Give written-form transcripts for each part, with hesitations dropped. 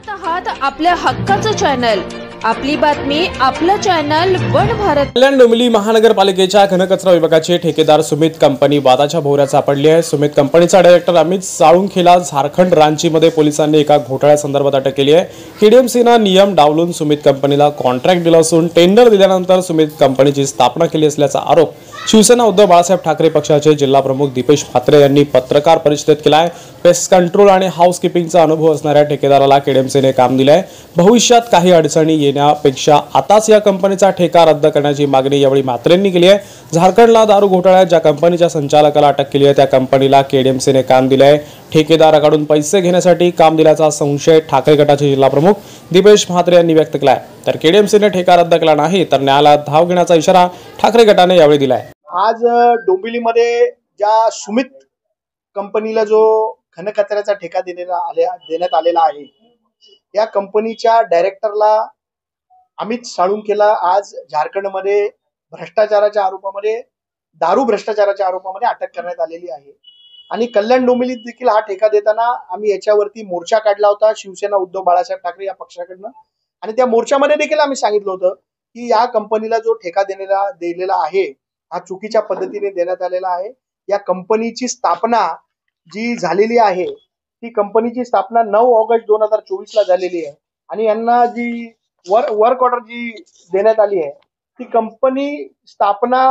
पाहत आहात आपल्या हक्काचं चॅनल, आपली बातमी, आपलं चॅनल वन भारत। कल्याण डोंबिवली महानगरपालिकेच्या घनकचरा विभागाचे ठेकेदार सुमित कंपनी वादाच्या भोवऱ्यात सापडली आहे। सुमित कंपनीचा डायरेक्टर अमित साळुंखेला झारखंड रांचीमध्ये पोलिसांनी एका घोटाळ्यासंदर्भात अटक केली आहे। केडीएमसीने नियम डावलून सुमित कंपनीला कॉन्ट्रॅक्ट दिला असून टेंडर दिल्यानंतर सुमित कंपनीची स्थापना केली असल्याचा आरोप शिवसेना उद्धव बाळासाहेब ठाकरे पक्षाचे जिल्हा प्रमुख दीपेश म्हात्रे यांनी पत्रकार परिषदेत केला आहे। पेस्ट कंट्रोल आणि हाऊसकीपिंगचा अनुभव असणाऱ्या ठेकेदाराला केडीएमसीने काम दिले आहे। भविष्यात काही अडचणी येण्यापेक्षा आताच या कंपनीचा ठेका रद्द करण्याची मागणी यावेळी म्हात्रेंनी केली आहे। झारखंडला दारू घोटाळ्यात ज्या कंपनीच्या संचालकाला अटक केली आहे त्या कंपनीला केडीएमसीने काम दिले आहे। ठेकेदाराकडून पैसे घेण्यासाठी काम दिल्याचा संशय ठाकरे गटाचे जिल्हा प्रमुख दीपेश म्हात्रे यांनी व्यक्त केला आहे। तर केडीएमसीने ठेका रद्द केला नाही तर न्यायालयात धाव घेण्याचा इशारा ठाकरे गटाने यावेळी दिला आहे। आज डोंबिवलीमध्ये ज्या सुमित कंपनीला जो घनकचऱ्याचा ठेका देण्यात आलेला आहे, या कंपनीच्या डायरेक्टरला अमित साळुंखेला आज झारखंडमध्ये दारू भ्रष्टाचाराच्या आरोपामध्ये अटक करण्यात आलेली आहे। आणि कल्याण डोंबिवलीत देखील हा ठेका देताना आम्ही याच्यावरती मोर्चा काढला होता शिवसेना उद्धव बाळासाहेब ठाकरे या पक्षाकडनं। आणि त्या मोर्चामध्ये देखील आम्ही सांगितलं होतं की या कंपनीला जो ठेका दिलेला आहे हा चुकीच्या पद्धतीने देण्यात आलेला आहे। या कंपनीची स्थापना जी झालेली आहे ती कंपनीची स्थापना 9 ऑगस्ट 2024 ला झालेली आहे। आणि यांना जी वर्क ऑर्डर जी देण्यात आली आहे ती कंपनी स्थापना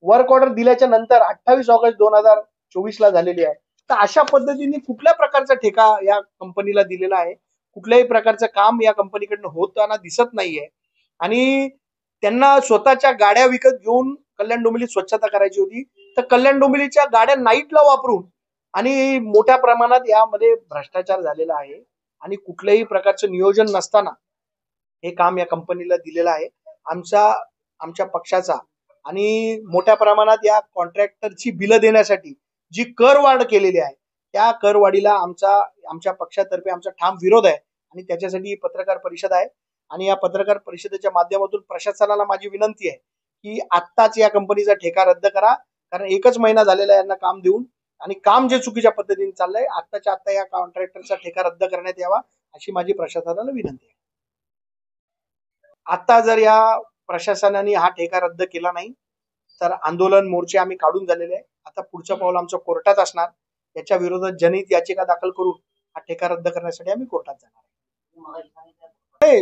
वर्क ऑर्डर दिल्याच्या नंतर 28 ऑगस्ट 2024 ला झालेली आहे। तर अशा पद्धतीने कुठल्या प्रकारचा ठेका या कंपनीला दिलेला आहे, कुठल्याही प्रकारचं काम या कंपनीकडनं होताना दिसत नाहीये। आणि त्यांना स्वतःच्या गाड्या विकत घेऊन कल्याण डोंबिवली स्वच्छता करायची होती, तर कल्याण डोंबिवलीच्या गाड्या नाईटला वापरून आणि मोठ्या प्रमाणात यामध्ये भ्रष्टाचार झालेला आहे। आणि कुठल्याही प्रकारचं नियोजन नसताना हे काम या कंपनीला दिलेलं आहे आमच्या पक्षाचा। आणि मोठ्या प्रमाणात या कॉन्ट्रॅक्टरची बिलं देण्यासाठी जी करवाढ केलेली आहे त्या करवाढीला आमच्या पक्षातर्फे आमचा ठाम विरोध आहे। आणि त्याच्यासाठी ही पत्रकार परिषद आहे। आणि या पत्रकार परिषदेच्या माध्यमातून प्रशासनाला माझी विनंती आहे की आत्ताच या कंपनीचा ठेका रद्द करा, कारण 1च महिना झालेला यांना काम देऊन आणि काम जे चुकीच्या पद्धतीने चाललंय, आत्ताच्या आत्ता या कॉन्ट्रॅक्टरचा ठेका रद्द करण्यात यावा अशी माझी प्रशासनाला विनंती आहे। आता जर या प्रशासनाने हा ठेका रद्द केला नाही तर आंदोलन मोर्चे आम्ही काढून झालेले आहे। आता पुढचं पाऊल आमचं कोर्टात असणार, याच्या विरोधात जनहित याचिका दाखल करून हा ठेका रद्द करण्यासाठी आम्ही कोर्टात जाणार।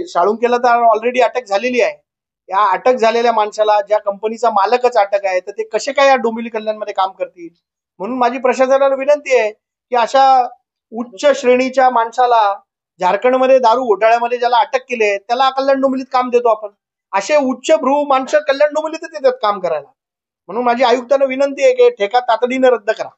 साळुंखेला तर ऑलरेडी अटक झालेली आहे। या अटक झालेल्या माणसाला ज्या कंपनीचा मालकच अटक आहे तर ते कसे काय या डोंबिवली कल्याणमध्ये काम करतील। म्हणून माझी प्रशासनाला विनंती आहे की अशा उच्च श्रेणीच्या माणसाला झारखंडमध्ये दारू घोटाळ्यामध्ये ज्याला अटक केली आहे त्याला कल्याण डोंबिवलीत काम देतो आपण। असे उच्चभ्रू माणसं कल्याण डोंबिवलीतच येतात काम करायला। म्हणून माझी आयुक्तांना विनंती आहे की ठेका तातडीने रद्द करा।